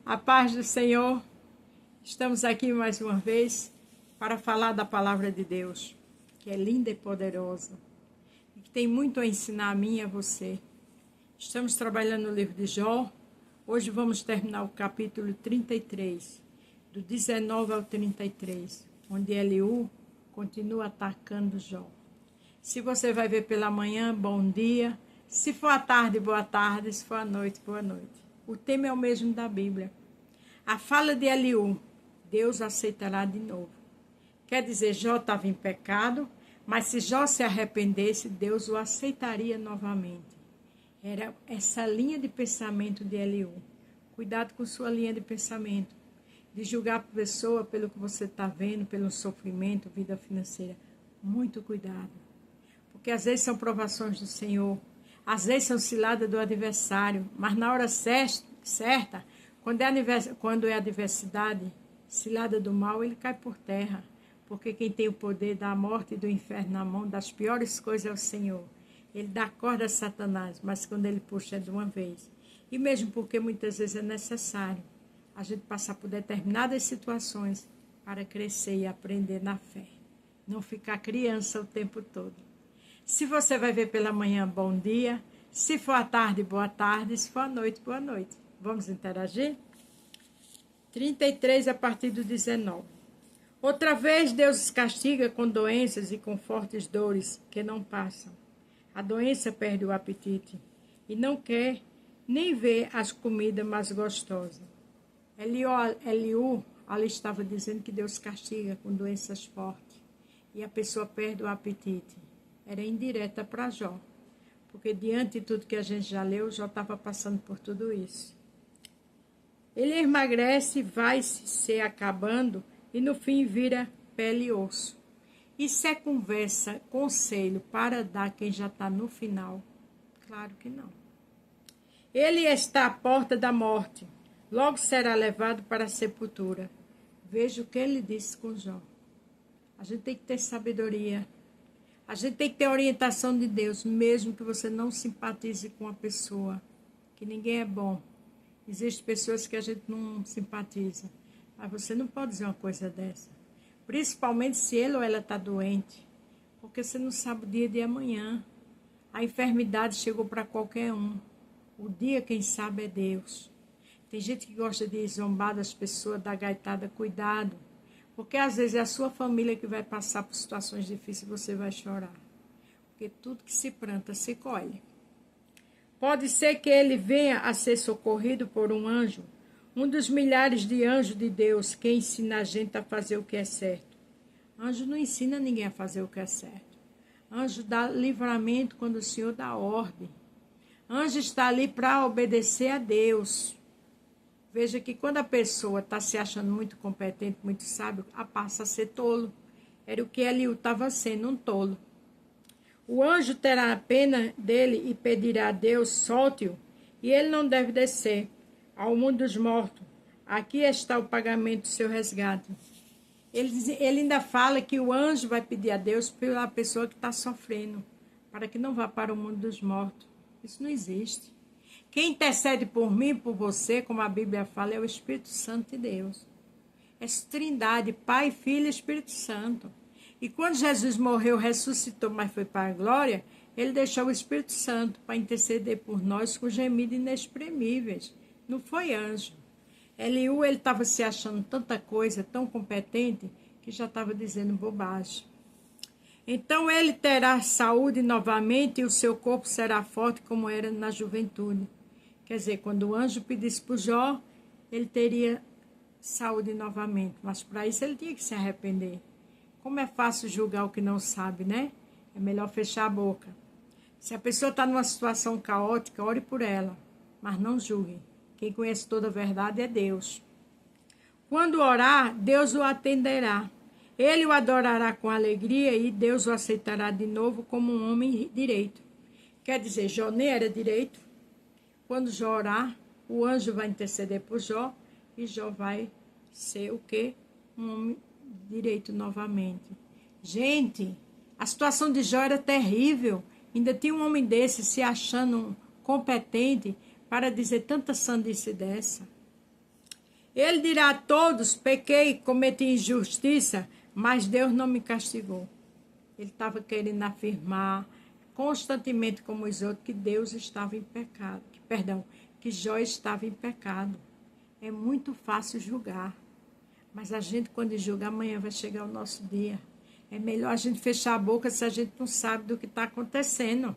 A paz do Senhor, estamos aqui mais uma vez para falar da palavra de Deus, que é linda e poderosa, e que tem muito a ensinar a mim e a você. Estamos trabalhando no livro de Jó, hoje vamos terminar o capítulo 33, do 19 ao 33, onde Eliú continua atacando Jó. Se você vai ver pela manhã, bom dia. Se for à tarde, boa tarde. Se for à noite, boa noite. O tema é o mesmo da Bíblia. A fala de Eliú, Deus aceitará de novo. Quer dizer, Jó estava em pecado, mas se Jó se arrependesse, Deus o aceitaria novamente. Era essa linha de pensamento de Eliú. Cuidado com sua linha de pensamento. De julgar a pessoa pelo que você está vendo, pelo sofrimento, vida financeira. Muito cuidado. Porque às vezes são provações do Senhor. Às vezes são ciladas do adversário, mas na hora certa, quando é adversidade, cilada do mal, ele cai por terra. Porque quem tem o poder da morte e do inferno na mão, das piores coisas é o Senhor. Ele dá corda a Satanás, mas quando ele puxa é de uma vez. E mesmo porque muitas vezes é necessário a gente passar por determinadas situações para crescer e aprender na fé. Não ficar criança o tempo todo. Se você vai ver pela manhã, bom dia. Se for à tarde, boa tarde. Se for à noite, boa noite. Vamos interagir? 33 a partir do 19. Outra vez Deus os castiga com doenças e com fortes dores que não passam. A doença perde o apetite e não quer nem ver as comidas mais gostosas. Eliú ali estava dizendo que Deus castiga com doenças fortes e a pessoa perde o apetite. Era indireta para Jó, porque diante de tudo que a gente já leu, Jó estava passando por tudo isso. Ele emagrece, vai se acabando e no fim vira pele e osso. Isso é conversa, conselho para dar quem já está no final? Claro que não. Ele está à porta da morte, logo será levado para a sepultura. Veja o que ele disse com Jó. A gente tem que ter sabedoria. A gente tem que ter orientação de Deus, mesmo que você não simpatize com a pessoa, que ninguém é bom. Existem pessoas que a gente não simpatiza, mas você não pode dizer uma coisa dessa. Principalmente se ele ou ela está doente, porque você não sabe o dia de amanhã. A enfermidade chegou para qualquer um. O dia, quem sabe, é Deus. Tem gente que gosta de zombar das pessoas, dar gaitada, cuidado. Porque às vezes é a sua família que vai passar por situações difíceis e você vai chorar. Porque tudo que se planta, se colhe. Pode ser que ele venha a ser socorrido por um anjo, um dos milhares de anjos de Deus que ensina a gente a fazer o que é certo. Anjo não ensina ninguém a fazer o que é certo. Anjo dá livramento quando o Senhor dá ordem. Anjo está ali para obedecer a Deus. Veja que quando a pessoa está se achando muito competente, muito sábio, passa a ser tolo. Era o que Eliú estava sendo, um tolo. O anjo terá pena dele e pedirá a Deus, solte-o, e ele não deve descer ao mundo dos mortos. Aqui está o pagamento do seu resgate. Ele ainda fala que o anjo vai pedir a Deus pela pessoa que está sofrendo, para que não vá para o mundo dos mortos. Isso não existe. Quem intercede por mim e por você, como a Bíblia fala, é o Espírito Santo de Deus. É Trindade, Pai, Filho e Espírito Santo. E quando Jesus morreu, ressuscitou, mas foi para a glória, ele deixou o Espírito Santo para interceder por nós com gemidos inexprimíveis. Não foi anjo. Eliú, ele estava se achando tanta coisa, tão competente, que já estava dizendo bobagem. Então ele terá saúde novamente e o seu corpo será forte como era na juventude. Quer dizer, quando o anjo pedisse para Jó, ele teria saúde novamente. Mas para isso ele tinha que se arrepender. Como é fácil julgar o que não sabe, né? É melhor fechar a boca. Se a pessoa está numa situação caótica, ore por ela. Mas não julgue. Quem conhece toda a verdade é Deus. Quando orar, Deus o atenderá. Ele o adorará com alegria e Deus o aceitará de novo como um homem direito. Quer dizer, Jó nem era direito. Quando Jó orar, o anjo vai interceder por Jó e Jó vai ser o quê? Um homem direito novamente. Gente, a situação de Jó era terrível. Ainda tinha um homem desse se achando competente para dizer tanta sandice dessa. Ele dirá a todos: pequei, cometi injustiça, mas Deus não me castigou. Ele estava querendo afirmar constantemente, como os outros, que Deus estava em pecado, que Jó estava em pecado. É muito fácil julgar, mas a gente, quando julga, amanhã vai chegar o nosso dia. É melhor a gente fechar a boca se a gente não sabe do que está acontecendo.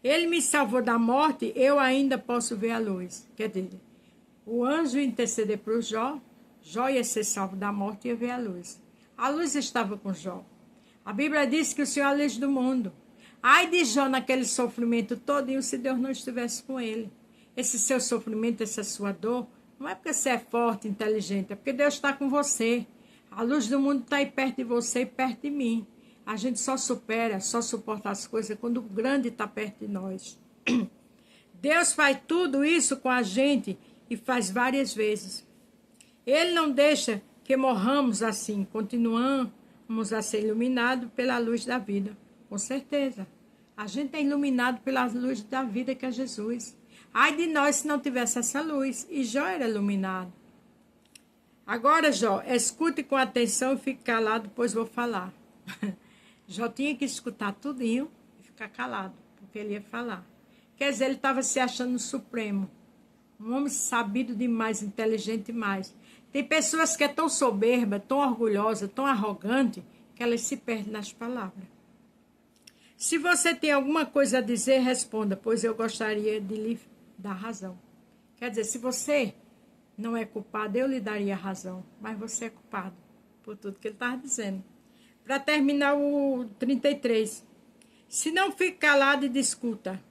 Ele me salvou da morte, eu ainda posso ver a luz. Quer dizer, o anjo interceder para o Jó, Jó ia ser salvo da morte e ia ver a luz. A luz estava com Jó. A Bíblia diz que o Senhor é a luz do mundo. Ai de Jó naquele sofrimento todinho se Deus não estivesse com ele. Esse seu sofrimento, essa sua dor, não é porque você é forte, inteligente, é porque Deus está com você. A luz do mundo está aí perto de você e perto de mim. A gente só supera, só suporta as coisas quando o grande está perto de nós. Deus faz tudo isso com a gente e faz várias vezes. Ele não deixa que morramos assim, continuamos a ser iluminados pela luz da vida. Com certeza. A gente é iluminado pela luz da vida que é Jesus. Ai de nós se não tivesse essa luz. E Jó era iluminado. Agora, Jó, escute com atenção e fique calado, pois vou falar. Jó tinha que escutar tudinho e ficar calado, porque ele ia falar. Quer dizer, ele estava se achando supremo. Um homem sabido demais, inteligente demais. Tem pessoas que é tão soberba, tão orgulhosa, tão arrogante, que elas se perdem nas palavras. Se você tem alguma coisa a dizer, responda, pois eu gostaria de lhe dar razão. Quer dizer, se você não é culpado, eu lhe daria razão, mas você é culpado por tudo que ele estava dizendo. Para terminar o 33. Se não fique calado e discuta,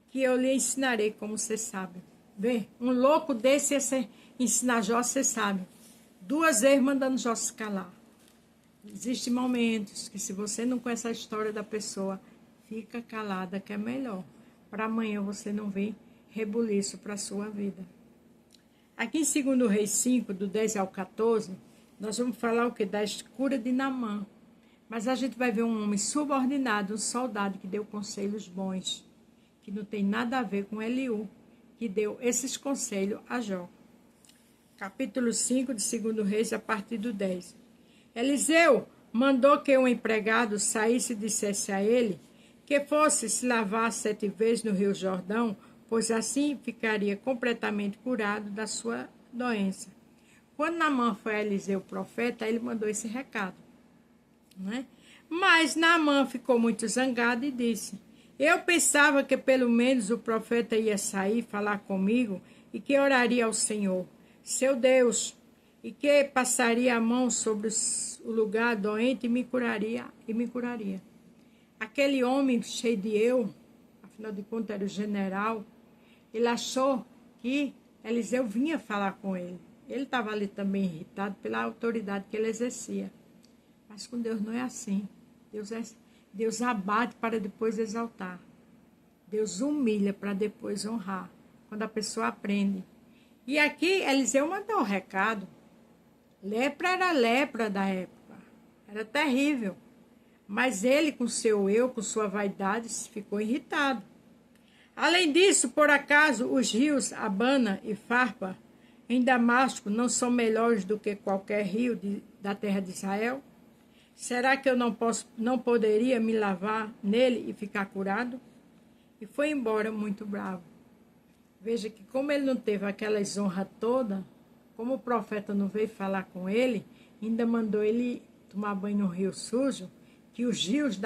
que eu lhe ensinarei como ser sábio. Vê, um louco desse ia ensinar Jó a ser sábio. 2 vezes mandando Jó se calar. Existem momentos que se você não conhece a história da pessoa, fica calada que é melhor. Para amanhã você não vir rebuliço para a sua vida. Aqui em 2 Reis 5, do 10 ao 14, nós vamos falar o que? Da cura de Naamã. Mas a gente vai ver um homem subordinado, um soldado que deu conselhos bons, que não tem nada a ver com Eliú, que deu esses conselhos a Jó. Capítulo 5 de 2 Reis, a partir do 10. Eliseu mandou que um empregado saísse e dissesse a ele que fosse se lavar 7 vezes no rio Jordão, pois assim ficaria completamente curado da sua doença. Quando Naamã foi a Eliseu, o profeta, ele mandou esse recado. Né? Mas Naamã ficou muito zangado e disse: eu pensava que pelo menos o profeta ia sair falar comigo e que oraria ao Senhor, seu Deus, e que passaria a mão sobre o lugar doente e me curaria. Aquele homem cheio de eu, afinal de contas era o general, ele achou que Eliseu vinha falar com ele. Ele estava ali também irritado pela autoridade que ele exercia. Mas com Deus não é assim. Deus abate para depois exaltar. Deus humilha para depois honrar. Quando a pessoa aprende. E aqui Eliseu mandou o recado. Lepra era lepra da época. Era terrível. Mas ele, com seu eu, com sua vaidade, ficou irritado. Além disso, por acaso, os rios Abana e Farpa, em Damasco, não são melhores do que qualquer rio da terra de Israel? Será que eu não poderia me lavar nele e ficar curado? E foi embora muito bravo. Veja que como ele não teve aquela honra toda, como o profeta não veio falar com ele, ainda mandou ele tomar banho no rio sujo, que os rios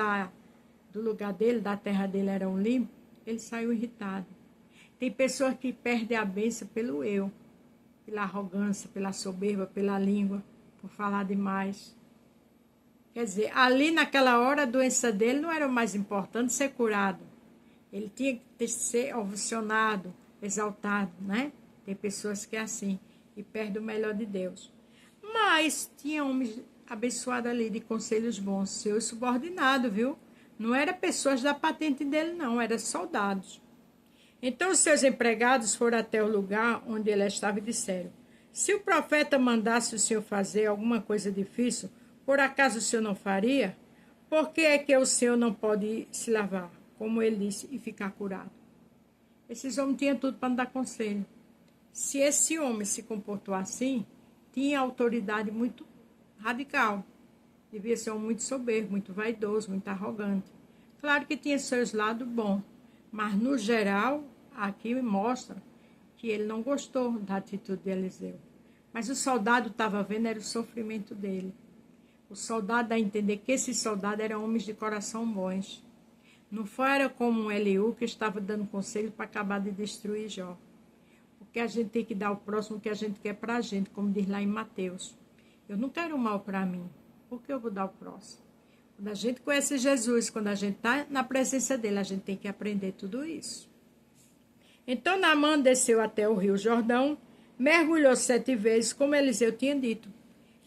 do lugar dele, da terra dele eram limpos, ele saiu irritado. Tem pessoas que perdem a bênção pelo eu, pela arrogância, pela soberba, pela língua, por falar demais. Quer dizer, ali naquela hora a doença dele não era o mais importante ser curado. Ele tinha que ser ovacionado, exaltado, né? Tem pessoas que é assim e perdem o melhor de Deus. Mas tinha homens abençoados ali de conselhos bons, seu subordinado, viu? Não era pessoas da patente dele, não, eram soldados. Então os seus empregados foram até o lugar onde ele estava e disseram: se o profeta mandasse o senhor fazer alguma coisa difícil, por acaso o senhor não faria? Por que é que o senhor não pode se lavar, como ele disse, e ficar curado? Esses homens tinham tudo para não dar conselho. Se esse homem se comportou assim, tinha autoridade muito radical. Devia ser um muito soberbo, muito vaidoso, muito arrogante. Claro que tinha seus lados bons, mas no geral, aqui mostra que ele não gostou da atitude de Eliseu. Mas o soldado estava vendo era o sofrimento dele. O soldado dá a entender que esses soldados eram homens de coração bons. Não era como um Eliú que estava dando conselho para acabar de destruir Jó. Porque a gente tem que dar ao próximo o que a gente quer para a gente, como diz lá em Mateus. Eu não quero mal para mim. Por que eu vou dar ao próximo? Quando a gente conhece Jesus, quando a gente está na presença dele, a gente tem que aprender tudo isso. Então Naamã desceu até o rio Jordão, mergulhou 7 vezes, como Eliseu tinha dito.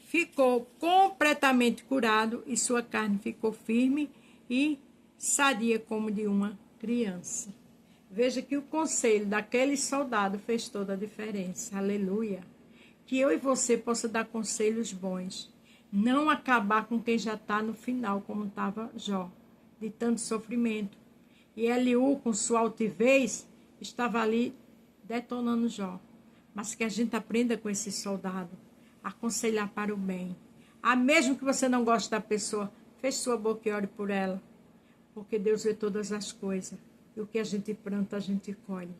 Ficou completamente curado e sua carne ficou firme e sadia como de uma criança. Veja que o conselho daquele soldado fez toda a diferença. Aleluia. Que eu e você possa dar conselhos bons. Não acabar com quem já está no final, como estava Jó, de tanto sofrimento. E Eliú, com sua altivez, estava ali detonando Jó. Mas que a gente aprenda com esse soldado, a aconselhar para o bem. Mesmo que você não goste da pessoa, feche sua boca e ore por ela. Porque Deus vê todas as coisas. E o que a gente planta, a gente colhe.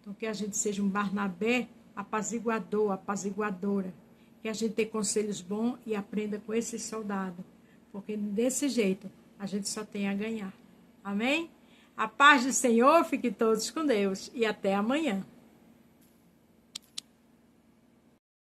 Então, que a gente seja um Barnabé apaziguador, apaziguadora. Que a gente tenha conselhos bons e aprenda com esse soldado. Porque desse jeito, a gente só tem a ganhar. Amém? A paz do Senhor, fique todos com Deus. E até amanhã.